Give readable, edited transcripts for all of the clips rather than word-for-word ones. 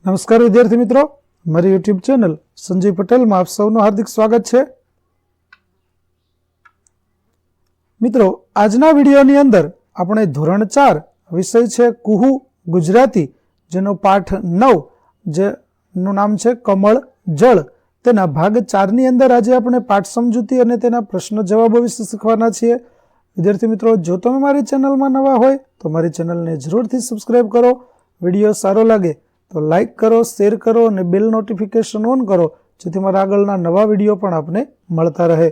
નમસ્કાર વિદ્યાર્થી મિત્રો, મારી યુટ્યુબ ચેનલ સંજય પટેલમાં આપ સૌનું હાર્દિક સ્વાગત છે. મિત્રો, આજના વિડીયોની અંદર આપણે ધોરણ 4 વિષય છે કુહુ ગુજરાતી, જેનો પાઠ 9 જેનું નામ છે કમળ જળ, તેના ભાગ 4 ની અંદર આજે આપણે પાઠ સમજૂતી અને તેના પ્રશ્ન જવાબો વિશે શીખવાના છીએ. વિદ્યાર્થી મિત્રો, જો તમે મારી ચેનલમાં નવા હોય તો મારી ચેનલને જરૂરથી સબસ્ક્રાઇબ કરો. વિડીયો સારો લાગે તો લાઇક કરો, શેર કરો અને બેલ નોટિફિકેશન ઓન કરો, જેથી મારા આગળના નવા વિડીયો પણ આપને મળતા રહે.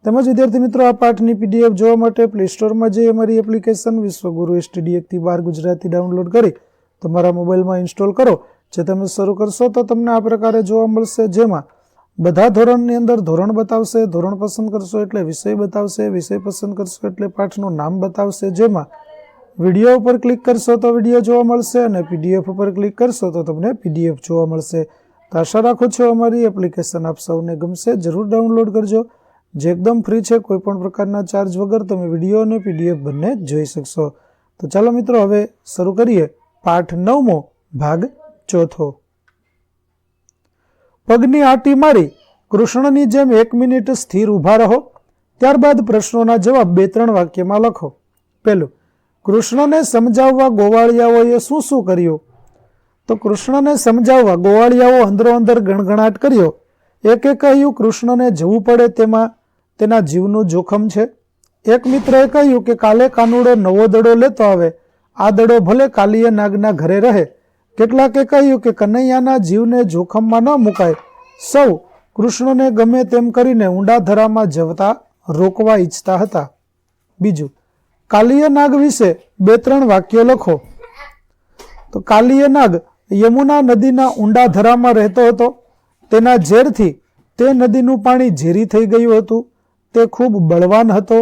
તેમજ વિદ્યાર્થી મિત્રો, આ પાઠની પીડીએફ જોવા માટે પ્લે સ્ટોરમાં જઈ અમારી એપ્લિકેશન વિશ્વગુરુ STD 1 થી 12 ગુજરાતી ડાઉનલોડ કરી તમારા મોબાઈલમાં ઇન્સ્ટોલ કરો. જે તમે શરૂ કરશો તો તમને આ પ્રકારે જોવા મળશે, જેમાં બધા ધોરણની અંદર ધોરણ બતાવશે, ધોરણ પસંદ કરશો એટલે વિષય બતાવશે, વિષય પસંદ કરશો એટલે પાઠનું નામ બતાવશે, જેમાં વિડીયો ઉપર ક્લિક કરશો તો વિડીયો જોવા મળશે અને PDF ઉપર ક્લિક કરશો તો તમને PDF જોવા મળશે. તો આશા રાખું છું અમારી એપ્લિકેશન આપ સૌને ગમશે. જરૂર ડાઉનલોડ કરજો, જે એકદમ ફ્રી છે. કોઈ પણ પ્રકારના ચાર્જ વગર તમે વિડીયો અને PDF બંને જોઈ શકશો. તો ચાલો મિત્રો, હવે શરૂ કરીએ પાઠ 9મો ભાગ 4. પગની આંટી મારી કૃષ્ણની જેમ 1 મિનિટ સ્થિર ઊભા રહો. ત્યારબાદ પ્રશ્નોના જવાબ 2-3 વાક્યમાં લખો. પહેલું, કૃષ્ણને સમજાવવા ગોવાળિયાઓએ શું શું કર્યું? તો કૃષ્ણને સમજાવવા ગોવાળિયાઓ અંદરો અંદર ગણગણાટ કર્યો. એકે કહ્યું કૃષ્ણને જવું પડે, તેમાં તેના જીવનું જોખમ છે. એક મિત્રએ કહ્યું કે કાલે કાનુડો નવો દડો લેતો આવે, આ દડો ભલે કાલીય નાગના ઘરે રહે. કેટલાકે કહ્યું કે કનૈયાના જીવને જોખમમાં ન મુકાય. સૌ કૃષ્ણને ગમે તેમ કરીને ઊંડા ધરામાં જવતા રોકવા ઈચ્છતા હતા. બીજું, કાલીય નાગ વિશે 2-3 વાક્યો લખો. તો કાલીય નાગ યમુના નદીના ઊંડા ધરામાં રહેતો હતો. તેના ઝેરથી તે નદીનું પાણી ઝેરી થઈ ગયું હતું. તે ખૂબ બળવાન હતો.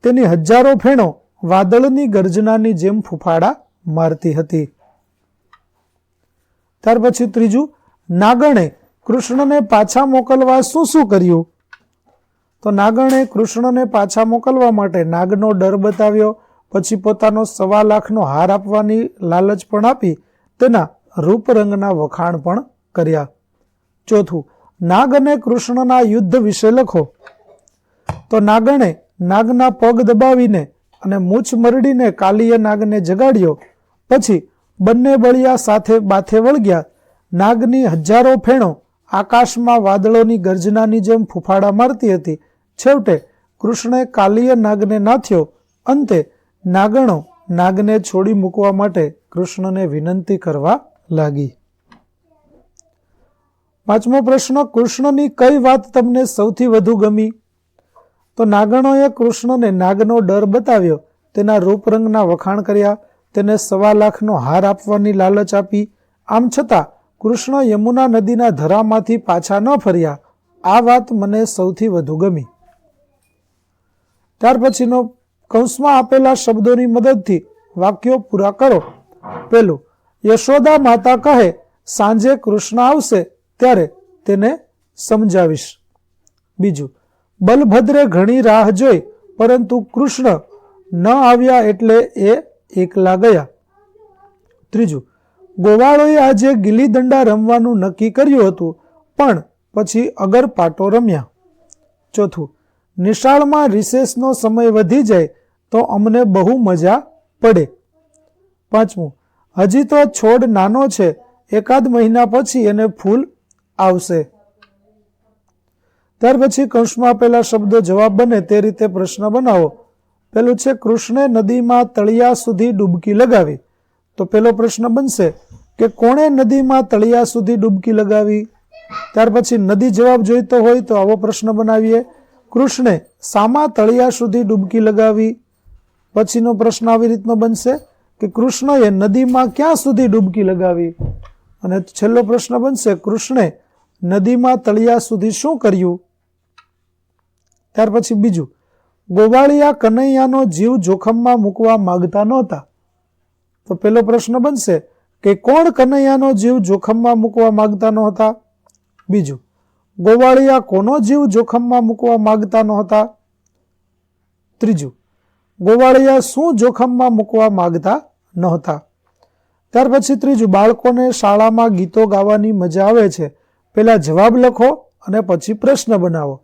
તેની હજારો ફેણો વાદળની ગર્જનાની જેમ ફૂફાડા મારતી હતી. ત્યાર પછી ત્રીજું, નાગણે કૃષ્ણને પાછા મોકલવા શું શું કર્યું? તો નાગણે કૃષ્ણને પાછા મોકલવા માટે નાગનો ડર બતાવ્યો. પછી પોતાનો 1.25 લાખનો હાર આપવાની લાલચ પણ આપી તેના રૂપરંગના વખાણ પણ કર્યા. ચોથું, નાગ અને કૃષ્ણના યુદ્ધ વિશે લખો. તો નાગણે નાગના પગ દબાવીને અને મૂછ મરડીને કાલીય નાગને જગાડ્યો. પછી બંને બળિયા સાથે બાથે વળગ્યા. નાગની હજારો ફેણો આકાશમાં વાદળોની ગર્જનાની જેમ ફૂફાડા મારતી હતી. છેવટે કૃષ્ણે કાલીય નાગને નાથ્યો. અંતે નાગણો નાગને છોડી મૂકવા માટે કૃષ્ણને વિનંતી કરવા લાગી. 5મો પ્રશ્ન, કૃષ્ણની કઈ વાત તમને સૌથી વધુ ગમી? તો નાગણોએ કૃષ્ણને નાગનો ડર બતાવ્યો, તેના રૂપરંગના વખાણ કર્યા, તેને 1.25 લાખનો હાર આપવાની લાલચ આપી. આમ છતાં કૃષ્ણ યમુના નદીના ધરામાંથી પાછા ન ફર્યા. આ વાત મને સૌથી વધુ ગમી. ત્યાર પછીનો કૌંસમાં આપેલા શબ્દોની મદદથી વાક્યો પૂરા કરો. પહેલું, યશોદા માતા કહે સાંજે કૃષ્ણ આવશે ત્યારે તેને સમજાવીશ. બીજું, બલભદ્રે ઘણી રાહ જોઈ પરંતુ કૃષ્ણ ન આવ્યા એટલે એ એકલા ગયા. ત્રીજું, ગોવાળોએ આજે ગિલ્લી દંડા રમવાનું નક્કી કર્યું હતું પણ પછી અગર પાટો રમ્યા. ચોથું, નિશાળમાં રિસેસનો સમય વધી જાય તો અમને બહુ મજા પડે. 5મું, હજી તો છોડ નાનો છે, 1 મહિના પછી એને ફૂલ આવશે. ત્યાર પછી કૌંસમાં આપેલા શબ્દો જવાબ બને તે રીતે પ્રશ્ન બનાવો. પેલું છે, કૃષ્ણે નદીમાં તળિયા સુધી ડૂબકી લગાવી. તો પેલો પ્રશ્ન બનશે કે કોણે નદીમાં તળિયા સુધી ડૂબકી લગાવી? ત્યાર પછી નદી જવાબ જોઈતો હોય તો આવો પ્રશ્ન બનાવીએ, કૃષ્ણે સામા તળિયા સુધી ડૂબકી લગાવી? પછીનો પ્રશ્ન આવી રીતનો બનશે કે કૃષ્ણએ નદીમાં ક્યાં સુધી ડૂબકી લગાવી? અને છેલ્લો પ્રશ્ન બનશે, કૃષ્ણે નદીમાં તળિયા સુધી શું કર્યું? ત્યાર પછી બીજું, ગોવાળિયા કનૈયાનો જીવ જોખમમાં મૂકવા માંગતા નહોતા. તો પેલો પ્રશ્ન બનશે કે કોણ કનૈયાનો જીવ જોખમમાં મૂકવા માંગતા નહોતા? બીજું, ગોવાળિયા કોનો જીવ જોખમમાં મૂકવા માંગતા નહોતા? ત્રીજું, ગોવાળિયા શું જોખમમાં મૂકવા માંગતા નહોતા? ત્યાર પછી ત્રીજું, બાળકોને શાળામાં ગીતો ગાવાની મજા આવે છે. પહેલા જવાબ લખો અને પછી પ્રશ્ન બનાવો.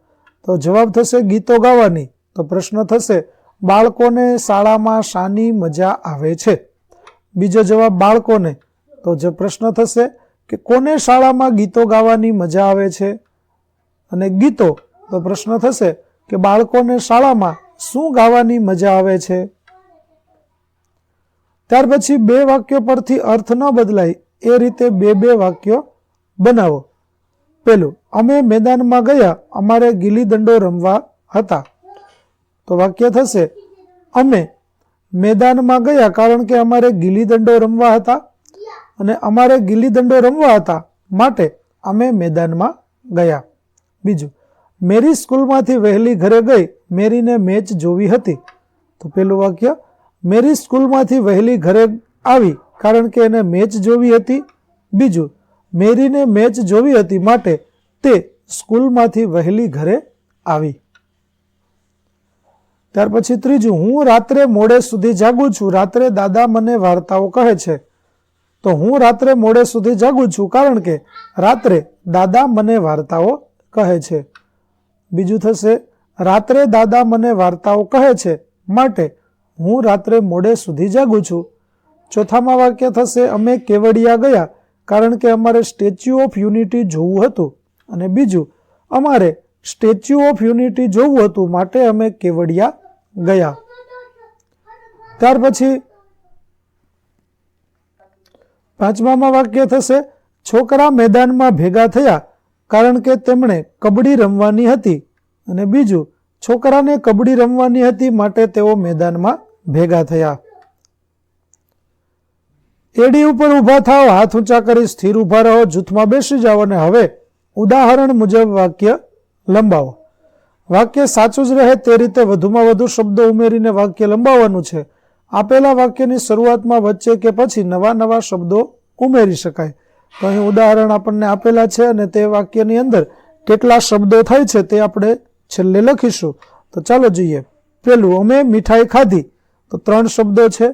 તો જવાબ થશે ગીતો ગાવાની. તો પ્રશ્ન થશે બાળકોને શાળામાં શાની મજા આવે છે. બીજો જવાબ બાળકોને. તો જે પ્રશ્ન થશે કે કોને શાળામાં ગીતો ગાવાની મજા આવે છે. અને ગીતો, તો પ્રશ્ન થશે કે બાળકોને શાળામાં શું ગાવાની મજા આવે છે. ત્યાર પછી બે વાક્યો પરથી અર્થ ન બદલાય એ રીતે બે વાક્યો બનાવો. પેલું, અમે મેદાનમાં ગયા, અમારે ગીલી દંડો રમવા હતા. તો વાક્ય થશે અમે મેદાનમાં ગયા કારણ કે અમારે ગીલી દંડો રમવા હતા અને અમારે ગીલી દંડો રમવા હતા માટે અમે મેદાનમાં ગયા. બીજું, મેરી સ્કૂલમાંથી વહેલી ઘરે ગઈ, મેરીને મેચ જોવી હતી. તો પેલું વાક્ય, મેરી સ્કૂલમાંથી વહેલી ઘરે આવી કારણ કે એને મેચ જોવી હતી. બીજું, મેરીને મેચ જોવી હતી માટે તે સ્કૂલમાંથી વહેલી ઘરે આવી. ત્યાર પછી ત્રીજું, હું રાત્રે મોડે સુધી જાગું છું, રાત્રે દાદા મને વાર્તાઓ કહે છે. તો હું રાત્રે મોડે સુધી જાગું છું કારણ કે રાત્રે દાદા મને વાર્તાઓ કહે છે. બીજું થશે, રાત્રે દાદા મને વાર્તાઓ કહે છે માટે હું રાત્રે મોડે સુધી જાગું છું. ચોથામાં વાક્ય થશે, અમે કેવડિયા ગયા કારણ કે અમારે સ્ટેચ્યુ ઓફ યુનિટી જોવું હતું. અને બીજું, અમારે સ્ટેચ્યુ ઓફ યુનિટી જોવું હતું માટે અમે કેવડિયા ગયા. ત્યાર પછી પાંચમામાં વાક્ય થશે, છોકરા મેદાનમાં ભેગા થયા કારણ કે તેમણે કબડ્ડી રમવાની હતી. અને બીજું, છોકરાને કબડ્ડી રમવાની હતી માટે તેઓ મેદાનમાં ભેગા થયા. એડી ઉપર ઊભા થાવ, હાથ ઊંચા કરી સ્થિર ઊભા રહો, જૂથમાં બેસી જાઓ અને હવે ઉદાહરણ મુજબ વાક્ય લંબાવો. વાક્ય સાચું જ રહે તે રીતે વધુમાં વધુ શબ્દો ઉમેરીને વાક્ય લંબાવવાનું છે. આપેલા વાક્યની શરૂઆતમાં, વચ્ચે કે પછી નવા શબ્દો ઉમેરી શકાય. તો અહીં ઉદાહરણ આપણને આપેલા છે અને તે વાક્યની અંદર કેટલા શબ્દો થાય છે તે આપણે છેલ્લે લખીશું. તો ચાલો જોઈએ. પેલું, અમે મીઠાઈ ખાધી. તો 3 શબ્દો છે.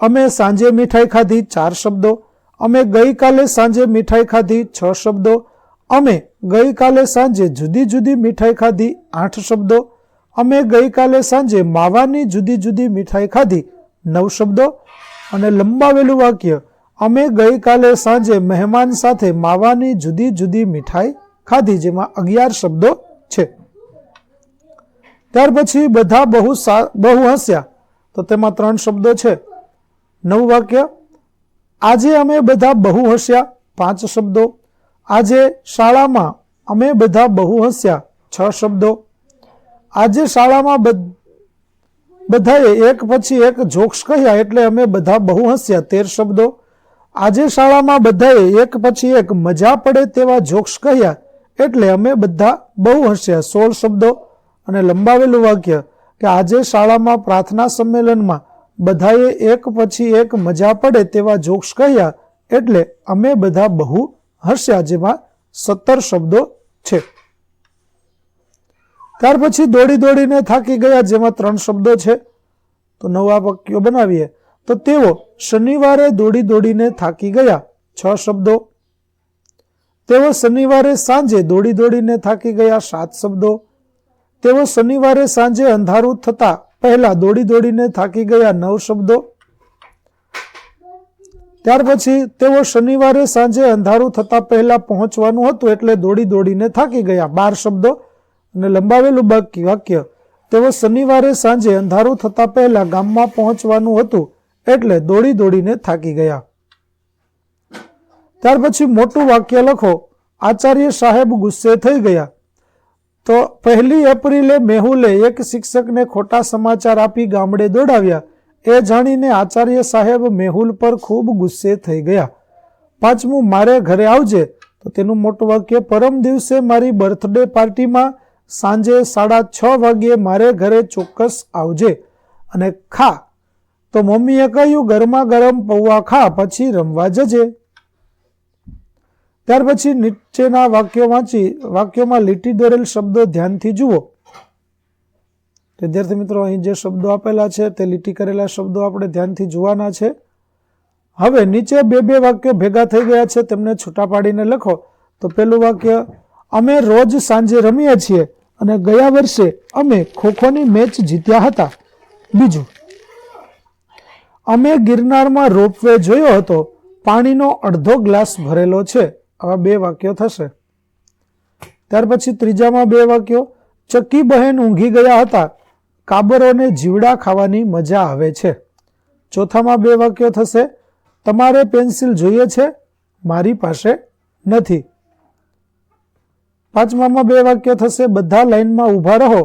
અમે સાંજે મીઠાઈ ખાધી 4 શબ્દો. અમે ગઈકાલે સાંજે મીઠાઈ ખાધી 6 શબ્દો. અમે ગઈકાલે સાંજે જુદી જુદી મીઠાઈ ખાધી 8 શબ્દો. અમે ગઈકાલે સાંજે માવાની જુદી જુદી મીઠાઈ ખાધી 9 શબ્દો. અને લંબાવેલું વાક્ય, અમે ગઈકાલે સાંજે મહેમાન સાથે માવાની જુદી જુદી મીઠાઈ ખાધી, જેમાં 11 શબ્દો છે. ત્યાર પછી બધા બહુ હસ્યા. તો તેમાં 3 શબ્દો છે. 9 વાક્ય. આજે અમે બધા બહુ હસ્યા 5 શબ્દો. આજે શાળામાં અમે બધા બહુ હસ્યા 6 શબ્દો. આજે શાળામાં બધાએ એક પછી એક જોક્સ કહ્યા એટલે અમે બધા બહુ હસ્યા 13 શબ્દો. આજે શાળામાં બધાએ એક પછી એક મજા પડે તેવા જોક્સ કહ્યા એટલે અમે બધા બહુ હસ્યા 16 શબ્દો. અને લંબાવેલું વાક્ય કે આજે શાળામાં પ્રાર્થના સંમેલનમાં બધાએ એક પછી એક મજા પડે તેવા જોક્સ કહ્યા એટલે અમે બધા બહુ હસ્યા, જેમાં 17 શબ્દો છે. ત્યાર પછી દોડી દોડીને થાકી ગયા, જેમાં 3 શબ્દો છે. તો નવા વાક્યો બનાવીએ. તો તેઓ શનિવારે દોડી દોડીને થાકી ગયા 6 શબ્દો. તેઓ શનિવારે સાંજે દોડી દોડીને થાકી ગયા 7 શબ્દો. તેઓ શનિવારે સાંજે અંધારું થતા પહેલા દોડી દોડીને થાકી ગયા 9 શબ્દો. ત્યાર પછી તેઓ શનિવારે સાંજે અંધારું થતા પહેલા પહોંચવાનું હતું એટલે દોડી દોડીને થાકી ગયા 12 શબ્દો. અને લંબાવેલું વાક્ય, તેઓ શનિવારે સાંજે અંધારું થતા પહેલા ગામમાં પહોંચવાનું હતું એટલે દોડી દોડીને થાકી ગયા. ત્યાર પછી મોટું વાક્ય લખો, આચાર્ય સાહેબ ગુસ્સે થઈ ગયા. તો 1 એપ્રિલે મેહુલે એક શિક્ષકને ખોટા સમાચાર આપી ગામડે દોડાવ્યા. એ જાણીને આચાર્ય સાહેબ મેહુલ પર ખૂબ ગુસ્સે થઈ ગયા. 5મું, મારે ઘરે આવજે. તો તેનું મોટું વાક્ય, પરમ દિવસે મારી બર્થડે પાર્ટીમાં સાંજે 6:30 વાગ્યે મારે ઘરે ચોક્કસ આવજે. અને ખા. તો મમ્મીએ કહ્યું, ગરમા ગરમ પૌવા ખા પછી રમવા જજે. ત્યાર પછી નીચેના વાક્યોમાં લીટી દોરેલ શબ્દો ધ્યાનથી જુઓ. વિદ્યાર્થી મિત્રો, અહીં જે શબ્દો આપેલા છે તે લીટી કરેલા શબ્દો આપણે ધ્યાનથી જોવાના છે. હવે નીચે બે વાક્યો ભેગા થઈ ગયા છે, તેમને છૂટા પાડીને લખો. તો પહેલું વાક્ય, અમે રોજ સાંજે રમીએ છીએ અને ગયા વર્ષે અમે ખોખોની મેચ જીત્યા હતા. બીજું, અમે ગિરનારમાં રોપવે જોયો હતો, પાણીનો અડધો ગ્લાસ ભરેલો છે. આવા 2 વાક્યો થશે. ત્યાર પછી ત્રીજામાં 2 વાક્યો, ચક્કી બહેન ઊંઘી ગયા હતા, કાબરોને જીવડા ખાવાની મજા આવે છે. ચોથામાં 2 વાક્યો થશે, તમારે પેન્સિલ જોઈએ છે, મારી પાસે નથી. પાંચમામાં 2 વાક્યો થશે, બધા લાઈનમાં ઊભા રહો,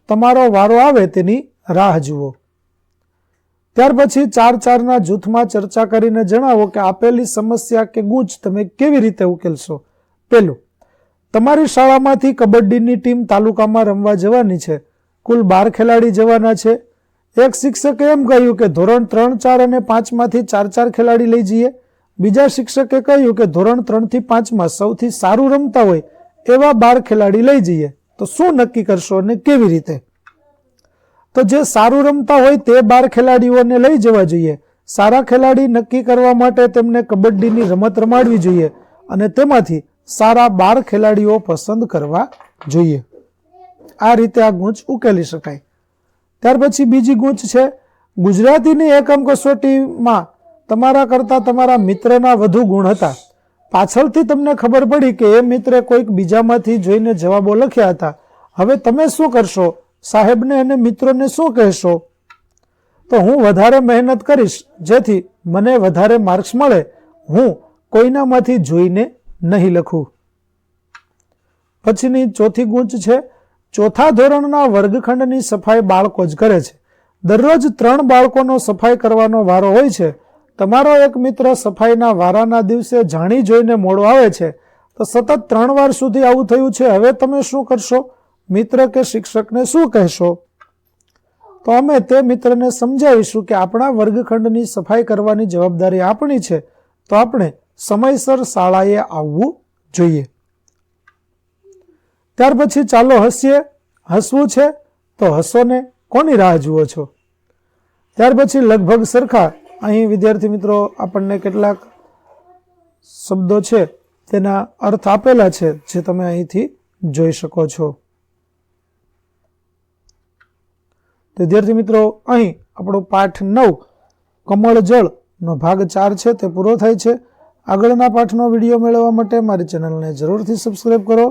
તમારો વારો આવે તેની રાહ જુઓ. ત્યાર પછી 4-4ના જૂથમાં ચર્ચા કરીને જણાવો કે આપેલી સમસ્યા કે ગૂંચ તમે કેવી રીતે ઉકેલશો. પહેલું, તમારી શાળામાંથી કબડ્ડીની ટીમ તાલુકામાં રમવા જવાની છે. કુલ 12 ખેલાડી જવાના છે. એક શિક્ષકે એમ કહ્યું કે ધોરણ 3, 4 અને 5માંથી 4-4 ખેલાડી લઈ જઈએ. બીજા શિક્ષકે કહ્યું કે ધોરણ 3 થી 5માં સૌથી સારું રમતા હોય એવા 12 ખેલાડી લઈ જઈએ. તો શું નક્કી કરશો અને કેવી રીતે? તો જે સારું રમતા હોય તે 12 ખેલાડીઓને લઈ જવા જોઈએ. સારા ખેલાડી નક્કી કરવા માટે તેમને કબડ્ડીની રમત રમાડવી જોઈએ અને તેમાંથી સારા 12 ખેલાડીઓ પસંદ કરવા જોઈએ. આ રીતે આ ગૂંચ ઉકેલી શકાય. ત્યાર પછી બીજી ગૂંચ છે, ગુજરાતીની એકમ કસોટીમાં તમારા કરતા તમારા મિત્રના વધુ ગુણ હતા. પાછળથી તમને ખબર પડી કે એ મિત્રે કોઈક બીજામાંથી જોઈને જવાબો લખ્યા હતા. હવે તમે શું કરશો? સાહેબને અને મિત્રોને શું કહેશો? તો હું વધારે મહેનત કરીશ જેથી મને વધારે માર્ક્સ મળે. હું કોઈનામાંથી જોઈને નહીં લખું. પછીની ચોથી ગૂંચ છે, ચોથા ધોરણના વર્ગખંડની સફાઈ બાળકો જ કરે છે. દરરોજ 3 બાળકોનો સફાઈ કરવાનો વારો હોય છે. તમારો એક મિત્ર સફાઈના વારાના દિવસે જાણી જોઈને મોડો આવે છે. તો સતત 3 વાર સુધી આવું થયું છે. હવે તમે શું કરશો? મિત્ર કે શિક્ષકને શું કહેશો? તો અમે તે મિત્રને સમજાવીશું કે આપણા વર્ગખંડની સફાઈ કરવાની જવાબદારી આપણી છે, તો આપણે સમયસર શાળાએ આવવું જોઈએ. ત્યાર પછી ચાલો હસીએ. હસવું છે તો હસો ને, કોની રાહ જુઓ છો? ત્યાર પછી લગભગ સરખા અહીં વિદ્યાર્થી મિત્રો આપણને કેટલાક શબ્દો છે તેના અર્થ આપેલા છે, જે તમે અહીંથી જોઈ શકો છો. વિદ્યાર્થી મિત્રો, અહીં આપણો પાઠ 9 કમળ જળ નો ભાગ 4 છે તે પૂરો થાય છે. આગળના પાઠનો વિડીયો મેળવવા માટે મારી ચેનલને જરૂરથી સબસ્ક્રાઇબ કરો.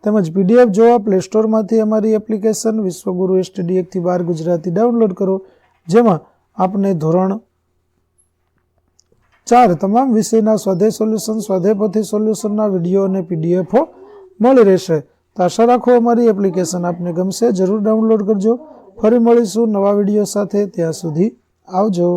તેમજ PDF જોવા પ્લે સ્ટોરમાંથી અમારી એપ્લિકેશન વિશ્વગુરુ STD 1 થી 12 ગુજરાતી ડાઉનલોડ કરો, જેમાં આપને ધોરણ 4 તમામ વિષયના સ્વાધ્યાય સોલ્યુશન, સ્વાધ્યાય પોથી સોલ્યુશનના વિડીયો અને PDF મળી રહેશે. તો આશા રાખો અમારી એપ્લિકેશન આપને ગમશે. જરૂર ડાઉનલોડ કરજો. ફરી મળીશું નવા વિડીયો સાથે. ત્યાં સુધી આવજો.